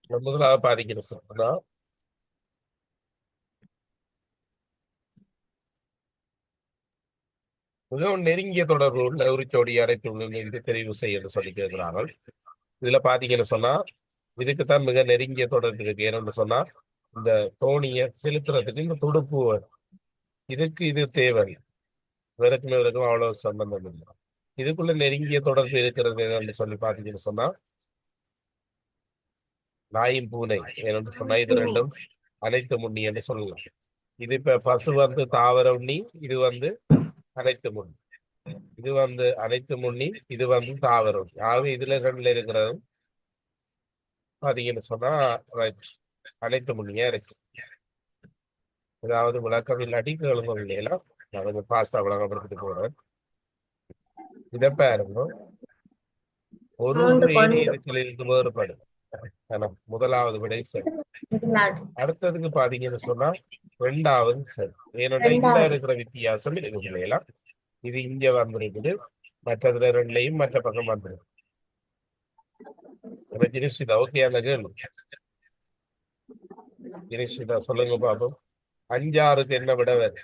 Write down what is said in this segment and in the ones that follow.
முதலாவது பாதிக்கிற சொன்னா மிகவும் நெருங்கிய தொடர்பு உள்ள ஒரு ஜோடி அடைத்துள்ள இது தெரிவு செய்ய சொல்லி கேட்கிறார்கள். இதுல பாத்தீங்கன்னு சொன்னா இதுக்குத்தான் மிக நெருங்கிய தொடர்பு இருக்கு. ஏன்னு சொன்னா இந்த தோணியை செலுத்துறதுக்கு இந்த துடுப்பு வேணும். இதுக்கு இது தேவை. விறக்கும் இவருக்கும் அவ்வளவு சம்பந்தம் இல்லை. இதுக்குள்ள நெருங்கிய தொடர்பு இருக்கிறது என்னன்னு சொல்லி பாத்தீங்கன்னு சொன்னா நாயும் பூனை ஏன்னு சொன்னா இது ரெண்டும் அனைத்து முன்னி என்று சொல்லலாம். இது இப்ப பசு வந்து தாவர உண்ணி, இது வந்து அனைத்து முன்னி. இது வந்து அனைத்து முன்னி, இது வந்து தாவர உண்ணி. ஆகவே இதுல ரெண்டுல இருக்கிறது பாத்தீங்கன்னு சொன்னா right, அனைத்து முன்னியா இருக்கு. ஏதாவது விளக்கம் இல்லாட்டி கேளுங்க இல்லையா? நான் கொஞ்சம் பாஸ்தா விளக்கப்படுத்திட்டு போறேன். இதை பாருங்க. ஒரு மூன்று ஏணி கொண்டு இதுக்களிலிருந்து வேறுபடும். ஆனா, முதலாவது விடை சரி. முதலாவது அடுத்ததுக்கு பாத்தீங்கன்னு சொன்னா ரெண்டாவது சரி. ஏன்னா இந்த இரண்டாவது இருக்கிற வித்தியாசம் இருக்கு இல்லையா? இது இங்க வந்திருக்குது, மற்றதுல ரெண்டுலையும் மற்ற பக்கம் வந்துருக்கு. ஜெனிஷிதா ஓகே அந்த கேள்வி. ஜெனிஷிதா சொல்லுங்க பாப்போம். 5, 6க்கு என்ன விட வேறு?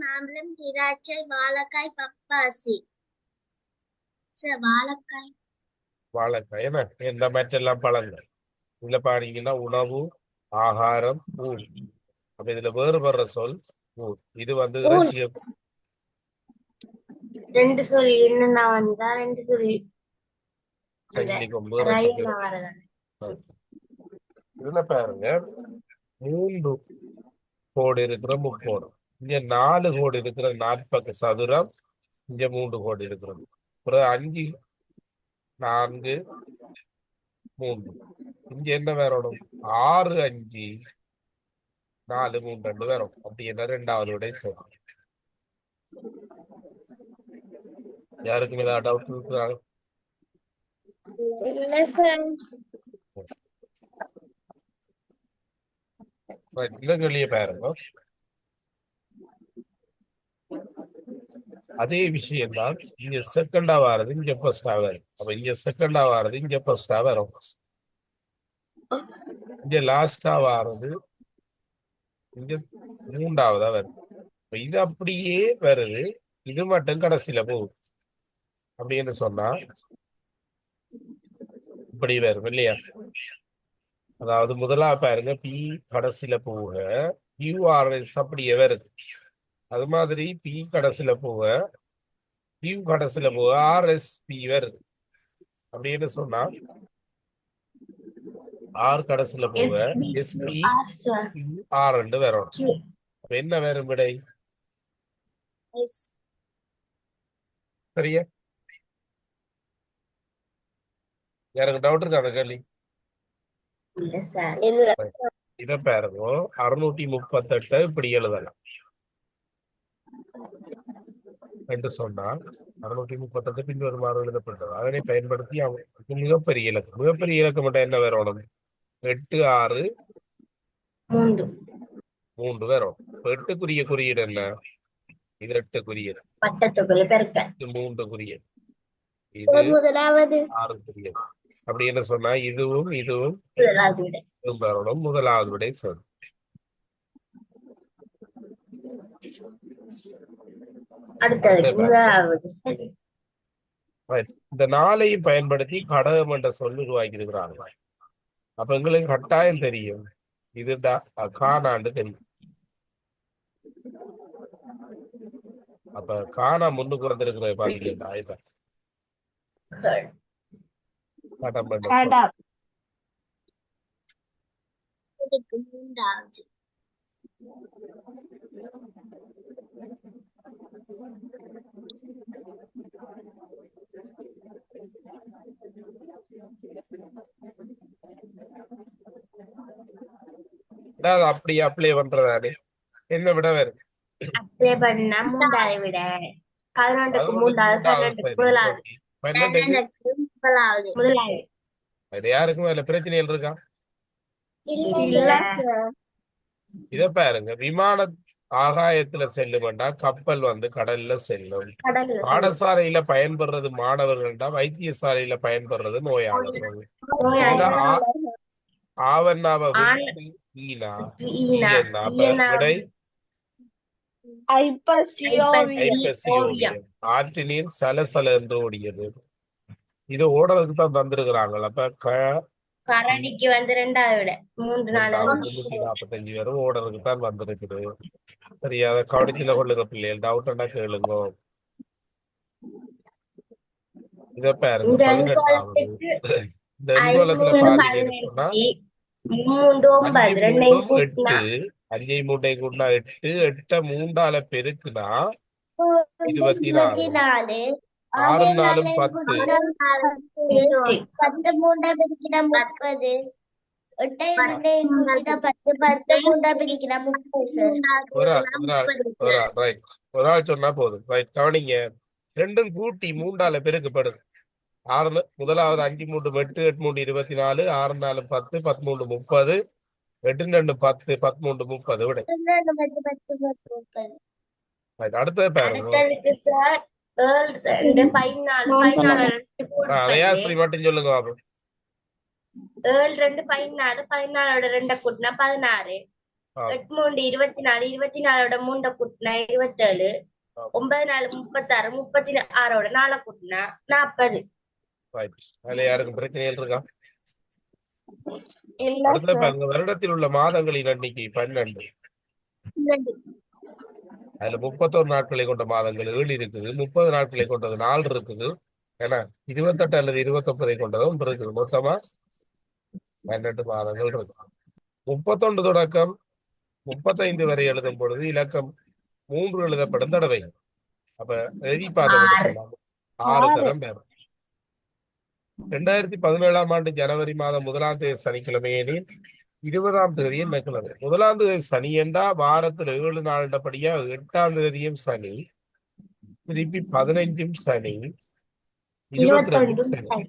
மாம்பழம், திராட்சை, வாழைக்காய், பப்பாசி. வாழைக்காய். வாழைக்காய் என்ன இந்த மற்றெல்லாம் பழங்கள். இதுல பாத்தீங்கன்னா உணவு, ஆகாரம், ஊர். அப்ப இதுல வேறுபடுற சொல் ஊர். இது வந்து இறைச்சிய ரெண்டு சொல்லி என்னன்னா வந்தா ரெண்டு சொல்லி அந்த சங்கிலி கொம்பு இறைச்சிக்கு. ரயில்ல வரதான். இதுல பாருங்க 3 கோடு இருக்கிற முக்கோணம். இங்க 4 கோடு இருக்கிற நாற்பக்கு சதுரம். இங்க 3 கோடு இருக்கிறது. அப்புறம் 5, 4, 3. இங்க என்ன வேறணும்? 6, 5, 4, 3, 2 வேறும். அப்படி என்ன ரெண்டாவது விட சரி. யாருக்கும் ஏதாவது டவுட் இருக்கிறாங்க? இல்ல சார். இந்த கேள்வியை பாருங்க. அதே விஷயம் தான் இங்க செகண்டா வாரது, இங்க ஃபர்ஸ்டா வரும். அப்ப இங்க செகண்டா வாரது, இங்க ஃபர்ஸ்டா வரும். இங்க லாஸ்டா வாரது, இங்க மூன்றாவதா வருது. இப்ப இது அப்படியே வருது, இது மட்டும் கடைசியில போகுது. அப்படின்னு சொன்னா இப்படி வரும் இல்லையா? அதாவது முதலா பாருங்க பி கடைசியில போக கியூஆர்எஸ் அப்படியே வருது. அது மாதிரி பி கடைசியில போக கியூ கடைசியில போக ஆர்எஸ்பி வருது. அப்படின்னு சொன்னா ஆர் கடைசியில போக எஸ்பி ஆர் சார். ஆர் ரெண்டு வரும். அப்ப என்ன வரும் விடை? சரியா? யாருக்கு டவுட் இருக்கா அந்த கேள்வி? இல்ல சார். இதை பாருங்க. 638 இப்படி எழுதலாம் என்று சொன்னால் 638 பின்வருமாறு எழுதப்பட்டது. அதனை பயன்படுத்தி அவருக்கு மிகப்பெரிய இலக்கம். மிகப்பெரிய இலக்கம் மட்டும் என்ன வரணும்? 8, 6, மூன்று 3 வரும். 8க்குரிய குறியீடு என்ன? இது 8 குறியீடு. பட்டத்துக்குள்ள பெருக்க இது 3 குறியீடு. இது முதலாவது 6 குறியீடு. அப்படி என்ன சொன்னா இதுவும் இதுவும் முதலாவது விட வரணும். முதலாவது விடை சரி. அடுத்தது முதலாவது சரி. Right. இந்த 4ஐயும் பயன்படுத்தி கடகம் என்ற சொல் உருவாக்கி இருக்கிறாங்க. அப்ப எங்களுக்கு கட்டாயம் தெரியும் இதுதான் காணாண்டு தெரியும். அப்ப காணா முன்னுக்கு வந்திருக்கிற பாத்தீங்கன்னா இதான் கடம் என்ற சொல். மூன்றாவது அது அப்படியே அப்ளை பண்றதானே என்ன விட வேறு? அப்ளை பண்ணா மூன்றாவது விட 11க்கு மூன்றாவது, 12க்கு முதலாவது. 12க்கு முதலாவது அது யாருக்கும் அதுல பிரச்சனைகள் இருக்கா? இல்ல இத பாருங்க. விமான ஆகாயத்துல செல்லுமெண்டா கப்பல் வந்து கடல்ல செல்லும். கடல்ல செல்லும். பாடசாலையில பயன்படுறது மாணவர்கள்டா, வைத்தியசாலையில பயன்படுறது நோயாளர்கள். இதுல நோயாளர்கள். ஆவன்னாவ ஆண் விட்டு ஈனா ஈனா ஈயன்னா அப்ப ஈயனா விடை ஐப்பசி ஐப்பசி ஓவியம். ஓவியம். ஆற்றினீர் சலசல என்று ஓடியது. இது ஓடுறதுக்கு தான் தந்திருக்கிறாங்க. அப்ப கரடிக்கு வந்து 2வது விட 3 4 ரெண்டாவது 5. 145 வரும் ஓடுறதுக்கு தான் வந்திருக்குது. சரி, அதை கவனிச்சுல கொள்ளுங்க பிள்ளைகள். டவுட்னா கேளுங்க. இத பாருங்க, இந்த 18வது. எண்கோலத்துக்கு இந்த எண்கோலத்துல 5 பாத்தீங்கன்னு சொன்னா 18 3 அஞ்சு 9 ரெண்டையும் மூன்றும் கூட்டினா 8. 5 மூட்டையும் கூட்டினா 8. 8 3ஆல பெருக்குனா 24. 24 6 6 4 4 10. கூட்டினா 10 3 பிரிக்கினா 30 8 2 கூட்டினா 10 10 3 பிரிக்கினா 30 சார். ஒரு ஆள் ஒரு ஆள் ஒரு ஆள் ரைட். ஒரு ஆள் சொன்னா போதும். ரைட், கவனிங்க. ரெண்டும் கூட்டி 3ஆல பெருக்கப்படுது. 6 முதலாவது 5 3 8 8 3 24. 6 4 10 13 30. 8 2 10 13 30 விட. 10 10 10 30. ரைட், அடுத்தது பாருங்க. அடுத்ததுக்கு சார் 7 2 14 14 2 கூட்டி பண்ணு. தயாஸ்ரீ மட்டும் சொல்லுங்க பாப்போம். 7 2 14 14ஓட 2 கூட்டினா 16. ஆ, 8 3 24 24ஓட 3 கூட்டினா 27. ஆ, 9 4 36 36ஓட 4 கூட்டினா 40. ரைட். அதுல யாருக்கும் பிரச்சனைகள் இருக்கா? இல்ல அடுத்தது சார். பாருங்க. வருடத்தில் உள்ள மாதங்களின் எண்ணிக்கை 12. அதுல 31 நாட்களை கொண்ட மாதங்கள் 7 இருக்குது. 30 நாட்களை கொண்டது 4 இருக்குது. ஏன்னா 28 அல்லது 29 கொண்டதும் ஒன்று இருக்குது. மொத்தமா 12 மாதங்கள் இருக்கு. 31 தொடக்கம் 35 வரை எழுதும் பொழுது இலக்கம் 3 எழுதப்படும் தடவை. அப்ப எழுதி பார்த்தோம்னு 6 சொன்னாங்க 6 தரம் பேரும். 2017ஆம் ஆண்டு ஜனவரி மாதம் 1ஆம் தேதி சனிக்கிழமையெனில் 20ஆம் தேதி என்ன கிழமை? 1ஆம் தேதி சனி என்றா வாரத்துல 7 நாள்படியா 8ஆம் தேதியும் சனி, திருப்பி 15ம் சனி, 22ம் 21 சனி. சரி.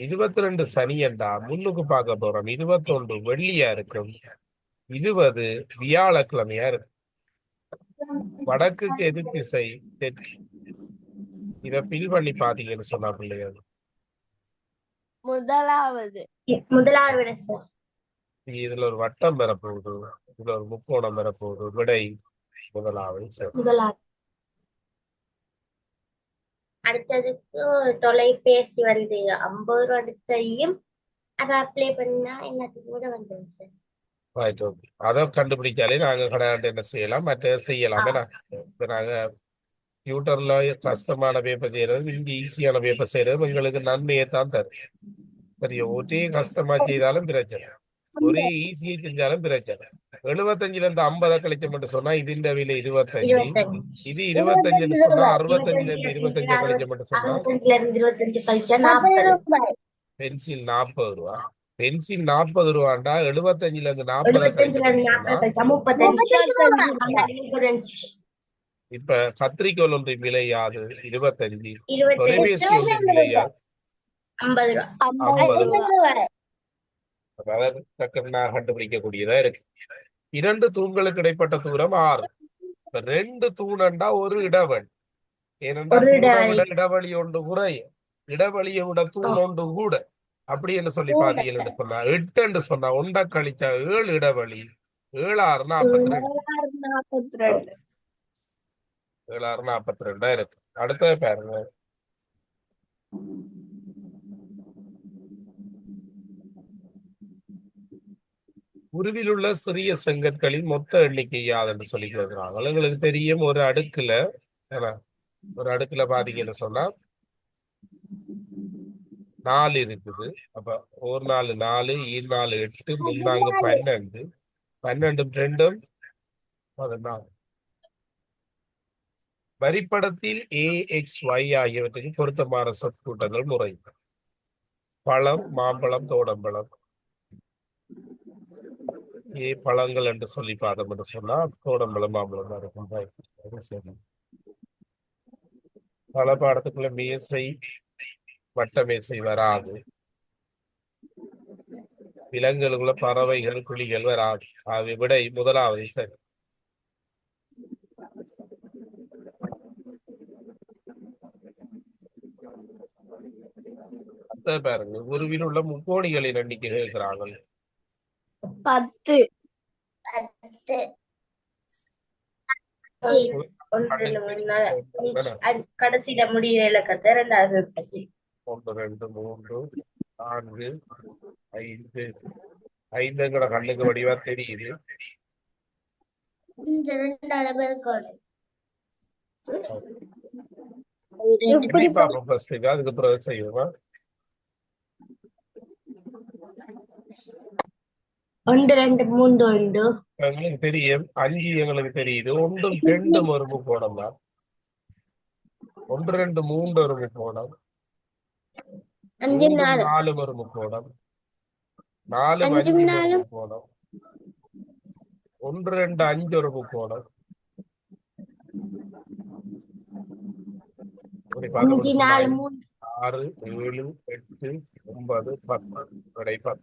22 சனி என்றா முன்னுக்கு பார்க்க போறோம். 21 வெள்ளியா இருக்கும். 20 வியாழக்கிழமையா இருக்கும். வடக்குக்கு எது திசை? தெற்கு. இத பில் பண்ணி பாத்தீங்கன்னு சொன்னா பிள்ளைகள், முதலாவது முதலாவது விட சார் இதுல ஒரு வட்டம் பெறப்போகுது, இதுல ஒரு முக்கோணம் பெறப்போகுது. விடை முதலாவது. சரி, முதலாவது. அடுத்ததுக்கு தொலைபேசி வந்து 50 ரூபா அடுத்தையும் அதை அப்ளை பண்ணா எல்லாத்துக்கும் கூட வந்துடும் சார். Right, okay. அதை கண்டுபிடிச்சாலே நாங்க கடையாண்டு என்ன செய்யலாம், மற்ற செய்யலாம். ஏன்னா இப்ப நாங்க கம்ப்யூட்டர்ல கஷ்டமான பேப்பர் செய்யறது, இங்க ஈஸியான பேப்பர் செய்யறது எங்களுக்கு நன்மையை தான் தரும். சரி, ஒரே கஷ்டமா செய்தாலும் பிரச்சனை, ஒரே ஈஸியா செஞ்சாலும் பிரச்சனை. 75ல இருந்து 50 கழிச்சோம் மட்டும் சொன்னா இதுன்ற விலை 25. 25. இது 25ன்னு சொன்னா 65ல 25 இருந்து 25 கழிச்சோம் மட்டும் சொன்னா 65ல இருந்து 25 கழிச்சா 40. பென்சில் 40 ரூபா. பென்சில் 40 ரூபாண்டா 75ல இருந்து 40 75ல கழிச்சோம் இருந்து சொன்னா 40 கழிச்சா 35. 35. இப்ப கத்திரிக்கோள் ஒன்றின் விலை யாது? 25. 25. தொலைபேசி ஒன்றின் விலை யாது? 50 ரூபா. 50 ரூபா. ரூபாய். அதாவது டக்குன்னு கண்டுபிடிக்கக்கூடியதா இருக்கு. 2 தூண்களுக்கு இடைப்பட்ட தூரம் 6. இப்ப 2 தூணண்டா ஒரு இடைவெளி. ஏனென்றா ஒரு தூணை இடைவெளி. விட இடைவெளி ஒன்று குறையும், இடைவெளியை விட தூண் ஒன்று கூட. அப்படி என்ன சொல்லி பாத்தீங்கன்னு சொன்னா 8 என்று சொன்னா 1 கழிச்சா 7 இடைவெளி. 7 6 42. 42. 7 6 42 இருக்கு. அடுத்தது பாருங்க. உருவில் உள்ள சிறிய செங்கற்களின் மொத்த எண்ணிக்கை யாது என்று சொல்லி கேட்கிறாங்க. உங்களுக்கு தெரியும், ஒரு அடுக்குல ஏன்னா ஒரு அடுக்குல பாத்தீங்கன்னு சொன்னா 4 இருக்குது. அப்ப 1 4 4, 4 8, 3 12, 12 2 14. வரிப்படத்தில் AXY ஆகியவற்றுக்கு பொருத்தமான சொற்கூட்டங்கள் முறை. பழம், மாம்பழம், தோடம்பழம். பழங்கள் என்று சொல்லி பார்த்தோம் என்று சொன்னா தோடம்பழம், மாம்பழம் தான் இருக்கும். அது சரி. பல பாடத்துக்குள்ள மேசை, வட்ட மேசை வராது. விலங்குகளுக்குள்ள பறவைகள், கிளிகள் வராது. அது விடை முதலாவது. சரி, அடுத்த பாருங்க, உருவில் உள்ள முக்கோணிகளின் எண்ணிக்கை கேட்கிறாங்க. 10 ஒன்றில் கடைசியில முடிகிற இலக்கத்தை 2வது பத்தி 1 2 3 4 5 5ங்கிற கண்ணுக்கு வடிவா தெரியுது. இந்த 2 பேருக்கு எப்படி பார்ப்போம் ஃபர்ஸ்ட்டுக்கு, அதுக்கு பிறகு செய்வோமா? 1 2 3 1 எங்களுக்கு தெரியும் 5 எங்களுக்கு தெரியுது. 1 2 ஒரு முக்கோணம் தான். 1 2 3 ஒரு முக்கோணம். 5 3 4 4 ஒரு முக்கோணம். 4 5 5 ஒரு 4 முக்கோணம். 1 2 5 ஒரு முக்கோணம். இப்படி 5 பார்த்தோம்னு 4 சொன்னா 3 6 7 8 9 10 விடை 10.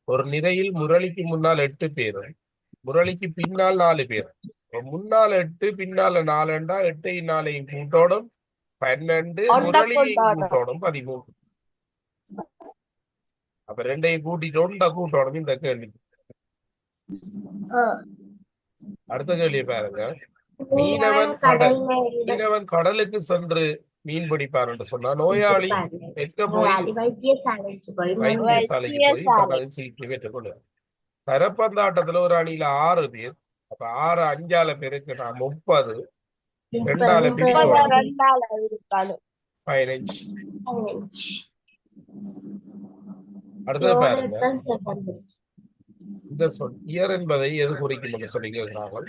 ஒரு நிரையில் முரளிக்கு முன்னால் 8 பேர், முரளிக்கு பின்னால் 4 பேர். முன்னால் 8 பின்னால 4 8 4 கூட்டோடும் 12, முரளியை கூட்டோடும் 13. அப்ப 2 கூட்டிட்டு கூட்டோடும் இந்த கேள்வி. அடுத்த கேள்வி பாருங்க. மீனவன் கடலுக்கு சென்று மீன் பிடிப்பார் என்று சொன்னா நோயாளி எங்க போய் வைத்தியசாலைக்கு போய் வைத்தியசாலைக்கு போய் தனது சிகிச்சை பெற்றுக்கொள்ளும். தரப்பந்தாட்டத்துல ஒரு அணியில 6 பேர். அப்ப 6 5 பேருக்கு நான் 30, 2 பிரிக்கணும் 15. அடுத்தது பாருங்க, இந்த சொல் இயர் என்பதை எது குறிக்கும் என்று சொல்லி கேட்கிறார்கள்.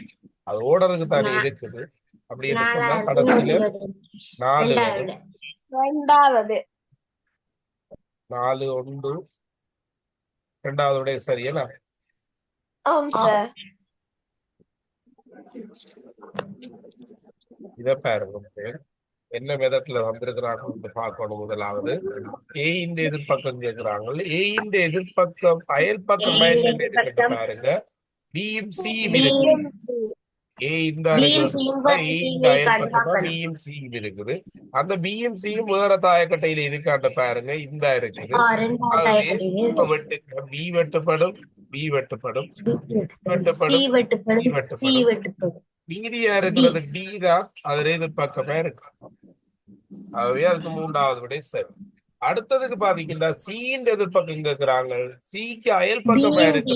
அது ஓடருக்கு தானே இருக்குது. அப்படி என்று சொன்னா கடைசியில 4 வரும். 2வது 4 1 2வது விட சரியா? ஆம் சார். இத பாருங்க, என்ன விதத்துல வந்திருக்கிறாங்க பார்க்கணும். முதலாவது ஏ இந்த எதிர்பக்கம் கேட்கிறாங்க. ஏ இந்த எதிர்பக்கம் அயல் பக்கம் பாருங்க. பியும் சியும் இருக்கு. ஏ இந்த அயல் பக்கம் பியும் சியும் இருக்குது. அந்த பியும் சியும் வேற தாயக்கட்டையில இருக்காட்ட பாருங்க. இந்த இருக்குது. B வெட்டுப்படும், B வெட்டுப்படும், வெட்டுப்படும். மீதியா இருக்கிறது டி தான். அதுல எதிர்பக்கமா இருக்கு. ஆகவே அதுக்கு 3வது விடை சரி. அடுத்ததுக்கு பாத்தீங்கன்னா சீன் எதிர்பக்கம் கேட்கிறாங்க. சிக்கு அயல் பக்கமா இருக்கு.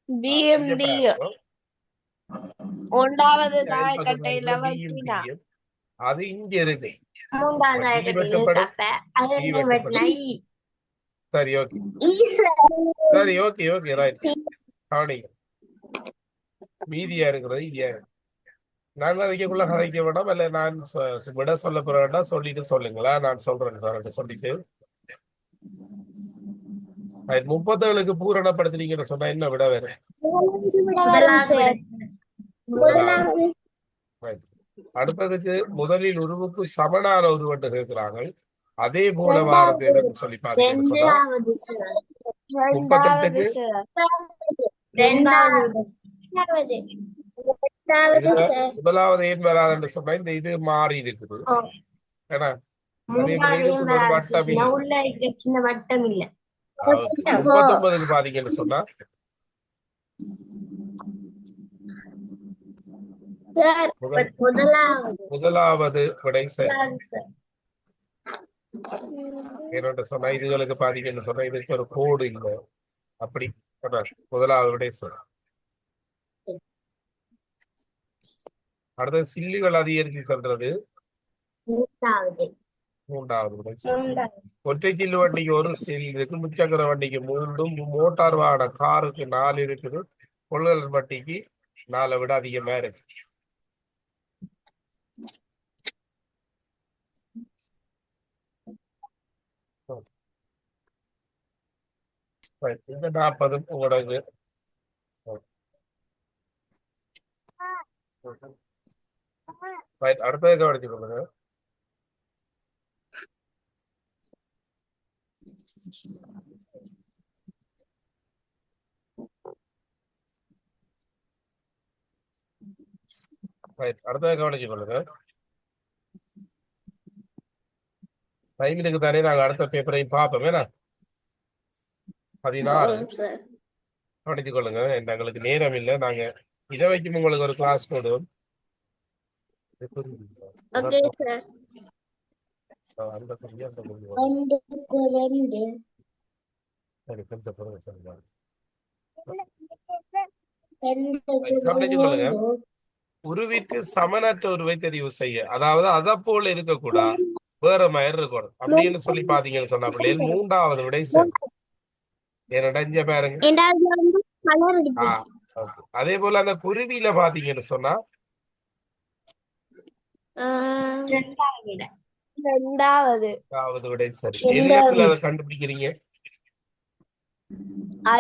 பிஎம்டி 1வது தாயக்கட்டையில வச்சினா அது இங்க இருக்கு. 3வது தாயக்கட்டையில சரி ஓகே, சரி ஓகே ஓகே ரைட். கவனிங்க, மீதியா இருக்கிறது இங்க. நான் அதுக்குள்ள கதைக்க வேண்டாம். இல்ல நான் விட சொல்ல போற வேண்டாம். சொல்லிட்டு சொல்லுங்களா? நான் சொல்றேன் சார் சொல்லிட்டு. 37க்கு பூரணப்படுத்தினீங்கன்னு சொன்னா என்ன விட வேற? அடுத்ததுக்கு முதலில் உருவுக்கு சமனான உருவட்டு கேட்கிறாங்க. அதே போல வாரத்தை சொல்லி பாத்தீங்கன்னா 38க்கு முதலாவது ஏன் வராது என்று சொன்னா இந்த இது மாறி இருக்குது. ஏன்னா சின்ன வட்டம் இல்ல. 39க்கு பாத்தீங்கன்னு சொன்னா முதலாவது விடை சரி. என்னோட சொன்னா இதுகளுக்கு பாத்தீங்கன்னு சொன்னா இதுக்கு ஒரு கோடு இல்லை. அப்படி முதலாவது விடை சரி. அடுத்தது சில்லுகள் அதிகரித்து சென்றது 3வது விடை சரி. ஒற்றை சில்லு வண்டிக்கு 1 சில் இருக்கு. முச்சக்கர வண்டிக்கு 3, மோட்டார் வாகன காருக்கு 4 இருக்குது. கொள்கலன் வண்டிக்கு 4 விட அதிகமா இருக்கு. இந்த 40 உங்களோட அடுத்தது கவனிச்சு கொள்ளுங்க. ரைட், அடுத்ததை கவனிச்சு கொள்ளுங்க. டைம் இருக்கு தானே, நாங்க அடுத்த பேப்பரையும் பார்ப்போம். வேணா 16 சார். கவனிச்சு கொள்ளுங்க. எங்களுக்கு நேரம் இல்லை, நாங்க இதை வைக்கும் உங்களுக்கு ஒரு கிளாஸ் போடுவோம். Okay sir. அந்த குறி, அந்த குறி. ஒன்றுக்கு ரெண்டு சரி, கொஞ்சம் பொறுங்க, சொல்லுங்க. ரெண்டுக்கு கவனிச்சு கொள்ளுங்க. மூன்று உருவிற்கு சமனற்ற உருவை தெரிவு செய்ய, அதாவது அதை போல இருக்கக்கூடாது, வேற மாதிரி இருக்கணும் அப்படின்னு சொல்லி பாத்தீங்கன்னு சொன்னா பிள்ளைகள் 3வது விடை சரி. என்னடா இங்க பாருங்க. ரெண்டாவது வந்து கலர் அடிச்சு. okay. அதே போல அந்த குருவியில பாத்தீங்கன்னு சொன்னா ரெண்டாவது 2வது விடை சரி. எது இடத்துல அதை கண்டுபிடிக்கிறீங்க?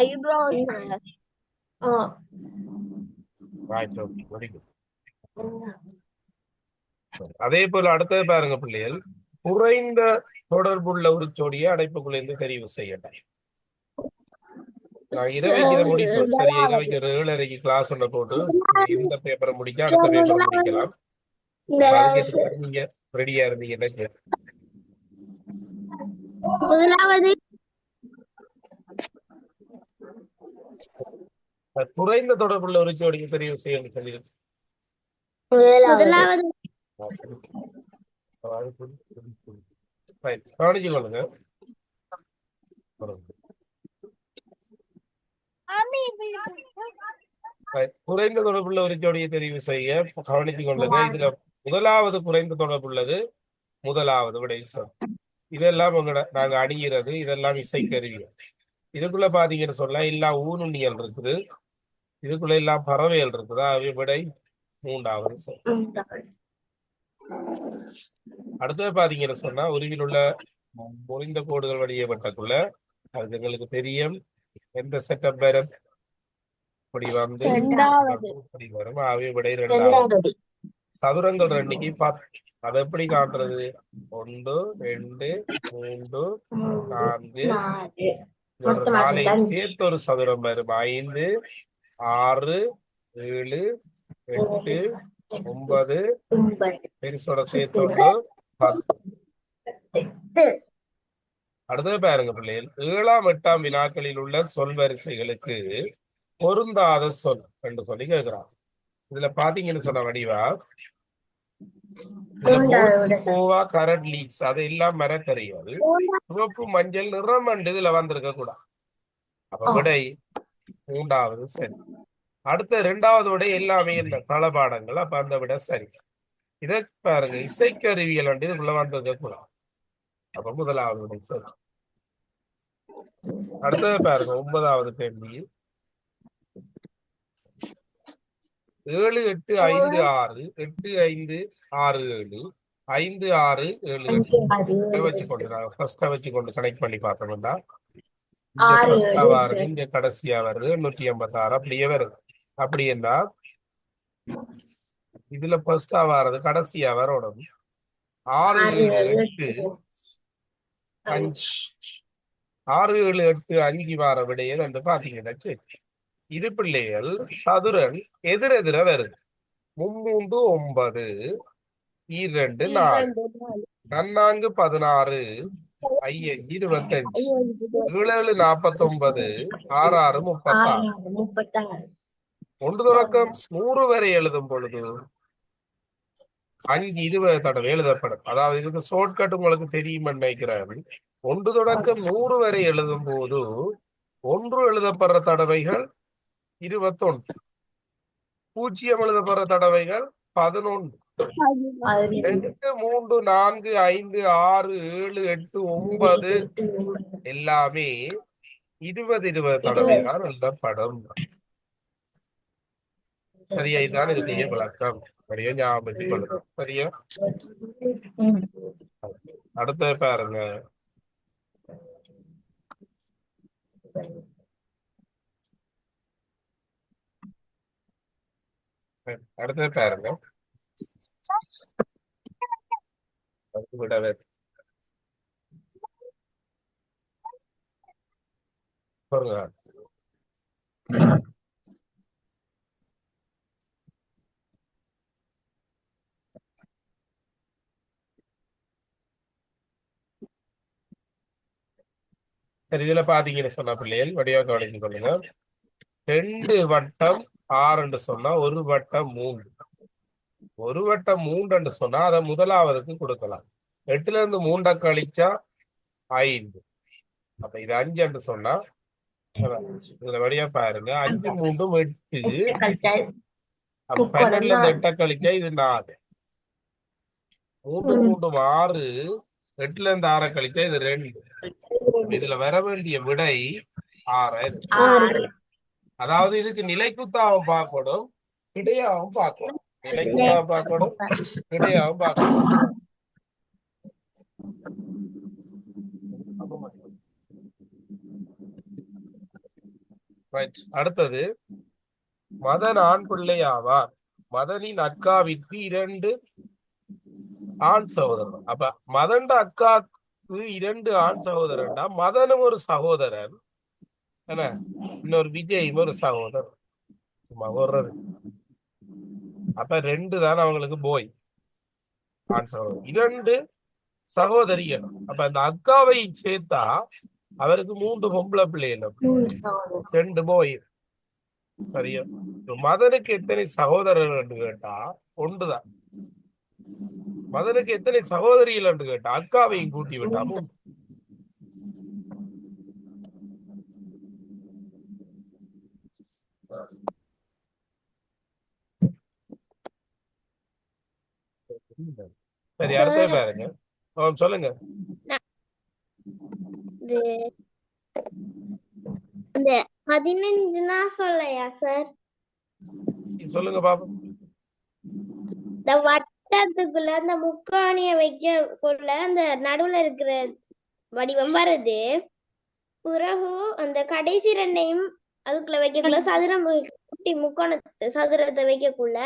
Eyebrow sir. Right, okay, very good. அதே போல அடுத்தது பாருங்க பிள்ளைகள், குறைந்த தொடர்புள்ள ஒரு ஜோடியை அடைப்புக்குள்ளேருந்து தெரிவு செய்யட்டும். நான் இரவைக்கு இதை முடிப்போம். சரி, இரவைக்கு 7:30 கிளாஸ் ஒன்று போட்டு இந்த பேப்பரை முடிக்க அடுத்த பேப்பரை முடிக்கலாம். அதுக்கு நீங்க ரெடியா இருந்தீங்கன்னா முதலாவது குறைந்த தொடர்புள்ள ஒரு ஜோடியை தெரிவு செய்யணும் சொல்லி முதலாவது கவனிச்சு கொள்ளுங்க. குறைந்த தொடர்புள்ள ஒரு ஜோடியை தெரிவு செய்ய கவனித்து கொள்ளுங்க. இதுல முதலாவது குறைந்த தொடர்புள்ளது முதலாவது விடை சார். இதெல்லாம் உங்களோட நாங்க அணிகிறது, இதெல்லாம் இசைக்கருவிகள். இதுக்குள்ள பாத்தீங்கன்னு சொன்னா எல்லா ஊனுண்ணியல் இருக்குது, இதுக்குள்ள எல்லாம் பறவைகள் இருக்குதா, அவை விடை 3வது சார். அடுத்தது பாத்தீங்கன்னு சொன்னா உருவில் உள்ள முறிந்த கோடுகள் வடியப்பட்டக்குள்ள அது எங்களுக்கு தெரியும் எந்த செட்டப் வரும், இப்படி வந்து இப்படி வரும், அவை விடை 2வது. சதுரங்கள் 2க்கு 10. அதை எப்படி காட்டுறது? 1 2 3 4 4 சேர்த்து ஒரு சதுரம் வரும். 5 6 7 8 9 பெருசோட சேர்த்து 10. அடுத்தது பாருங்க பிள்ளைகள், 7ஆம் 8ஆம் வினாக்களில் உள்ள சொல் வரிசைகளுக்கு பொருந்தாத சொல் என்று சொல்லி கேட்கிறான். இதுல பாத்தீங்கன்னு சொன்ன வடிவா கோவா கரட் லீக்ஸ் அது எல்லாம் மரக்கறியாது, சிவப்பு மஞ்சள் நிறம் இதுல வந்திருக்க கூடாது. அப்ப விடை 3வது சரி. அடுத்த 2வது விடை எல்லாமே என்ன தளபாடங்கள், அப்ப அந்த விட சரி. இதை பாருங்க, இசைக்கருவியல் இதுக்குள்ள வந்திருக்க கூடாது, அப்ப முதலாவது விடை சரி. அடுத்தது பாருங்க 9வது கேள்வி, 7 8 5 6 8 5 6 7 5 6 7 8 வச்சுக்கொண்டு நாங்க ஃபர்ஸ்டா வச்சுக்கொண்டு கனெக்ட் பண்ணி பார்த்தோம்னா இங்க ஃபர்ஸ்டா வருது, இங்க கடைசியா வருது 186 அப்படியே வருது. அப்படி என்ன இதுல ஃபர்ஸ்டா வர்றது கடைசியா வரணும். 6 7 8 5 6 7 8 5 வார விடையே வந்து பாத்தீங்கன்னா சரி. இது பிள்ளைகள் சதுரன் எதிரெதிர வருது. 3 9 2 4 நன்னாங்கு 16 5 25 7 49 6 6 36. 1 தொடக்கம் 100 வரை எழுதும் பொழுது 5 20 தடவை எழுதப்படும். அதாவது இதுக்கு ஷார்ட்கட் உங்களுக்கு தெரியும் நினைக்கிறேன். 1 தொடக்கம் 100 வரை எழுதும் போது 1 எழுதப்படுற தடவைகள் 21, 0 எழுதப்படுற தடவைகள் 11. 2 3 4 5 6 7 8 9 எல்லாமே 20 20 தடவைகள் எழுதப்படும். சரியா? இதுதான் இதுக்கு விளக்கம். சரியா? ஞாபகத்துக்கு கொள்ளணும். சரியா? அடுத்த பாருங்க, அடுத்த பாருங்க, விடவே பாருங்க. சரி, இதுல பாத்தீங்கன்னு சொன்னா பிள்ளைகள் வடிவா கவனிச்சு கொள்ளுங்க. 2 வட்டம் 6 சொன்னா ஒரு வட்டம் 3. ஒரு வட்டம் 3 சொன்னா அதை முதலாவதுக்கு கொடுக்கலாம். 8ல இருந்து 3 கழிச்சா 5. அப்ப இது 5 சொன்னா இதுல வழியா பாருங்க. 5 3 8. 8 கழிச்சா அப்ப 12ல இருந்து 8 கழிச்சா இது 4. 3 3 6. 8ல இருந்து 6 கழிச்சா இது 2. இதுல வர வேண்டிய விடை 6. 6. அதாவது இதுக்கு நிலைக்குத்தாவும் பார்க்கணும், கிடையாவும் பார்க்கணும். நிலைக்குத்தாவும் பார்க்கணும், கிடையாவும் பார்க்கணும். ரைட். அடுத்தது, மதன் ஆண் பிள்ளை ஆவார். மதனின் அக்காவிற்கு 2 ஆண் சகோதரன். அப்ப மதன்ட அக்காவுக்கு 2 ஆண் சகோதரன்டா மதனும் ஒரு சகோதரன், என்ன இன்னொரு விஜயும் ஒரு சகோதரன். மகோதரர். அப்ப 2 தான் அவங்களுக்கு போய் ஆண் சகோதரன், 2 சகோதரிகள். அப்ப அந்த அக்காவை சேர்த்தா அவருக்கு 3 பொம்பளை பிள்ளைகள், 2 போய். சரியா? மதனுக்கு எத்தனை சகோதரர்கள் என்று கேட்டா 1 தான். மதனுக்கு எத்தனை சகோதரிகள் என்று கேட்டா அக்காவையும் கூட்டி விட்டா 3. சரி, அடுத்த பாருங்க. சொல்லுங்க. இந்த 15 சொல்லையா சார்? சொல்லுங்க பாப்போம். இந்த வட்டத்துக்குள்ள அந்த முக்கோணிய வைக்கக்குள்ள அந்த நடுவுல இருக்கிற வடிவம் வருது. பிறகு அந்த கடைசி 2ஐயும் அதுக்குள்ள வைக்கக்குள்ள சதுரம் குட்டி முக்கோண சதுரத்தை வைக்கக்குள்ள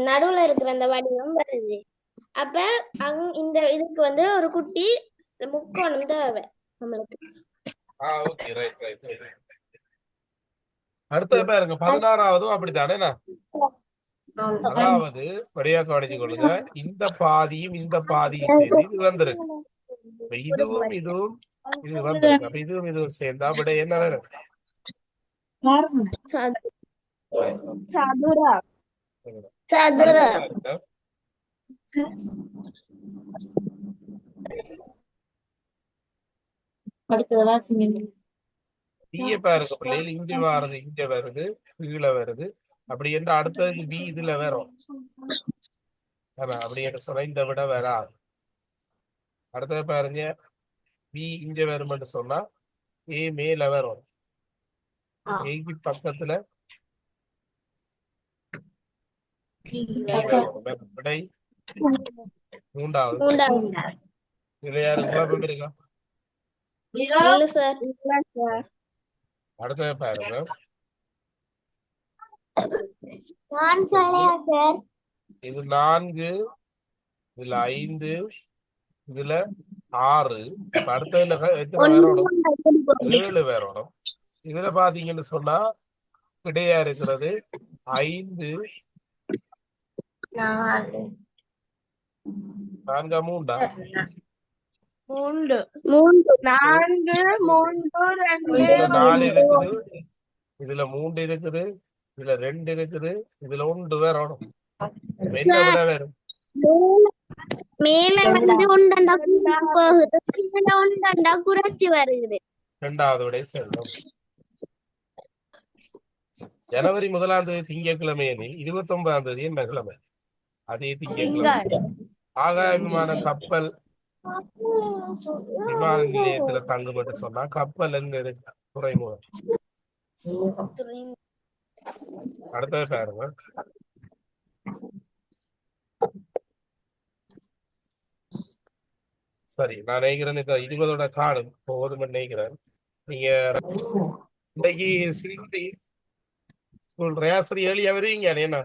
நடுவுல இருக்கிற அந்த வடிவம் வருது. அப்ப இந்த இதுக்கு வந்து ஒரு குட்டி முக்கோணம் தேவை நம்மளுக்கு. Okay, right right right. அடுத்த பாருங்க, 16வதும் அப்படித்தானே. அதாவது வடிவா கவனிச்சு கொள்ளுங்க. இந்த பாதியும் இந்த பாதியும் சேர்ந்து இது வந்திருக்கு. இதுவும் இதுவும் இது வந்திருக்கு. அப்ப இதுவும் இதுவும் சேர்ந்தா விட என்ன வேணும்? பாருங்க பிள்ளைகள், இங்க வருது, இங்க வருது, கீழே வருது. அப்படி என்று அடுத்ததுக்கு பி இதுல வரும். அப்படி என்று சொன்னா இந்த விட வராது. அடுத்தது பாருங்க, பி இங்க வரும்னு சொன்னா ஏ மேல வரும். ஏக்கு பக்கத்துல விடை 3வது. இதுல யாரு குழப்பம் இருக்கா? அடுத்தது பாருங்க, இது 4, இதுல 5, இதுல 6. அடுத்ததுல எத்தனை வேறோடும்? 7 வேறோடும். இதுல பாத்தீங்கன்னு சொன்னா கிடையா இருக்கிறது 5, 4 3 இருக்குது, இதுல 3 இருக்குது, இதுல 2 இருக்குது, இதுல 1 வேறோடும். என்ன விட வேறும்? மேல வந்து ஒன்றா போகுது, ஒன்றா குறைச்சி வருகிறது. 2வது விடை செல்லும். ஜனவரி 1 திங்கட்கிழமை எனில் 29 என்ன கிழமை? அதே திங்கட்கிழமை. ஆகாய விமான கப்பல் விமான நிலையத்துல தங்குபட்டு சொன்னா கப்பல் எங்க இருக்கு? துறைமுகம். அடுத்தது பாருங்க, சரி நான் நினைக்கிறேன் 20ஓட காணும் போதும் நினைக்கிறேன். நீங்க இன்னைக்கு சிந்தி ஸ்கூல் ரேசரி ஏழியா வருவீங்க என்ன?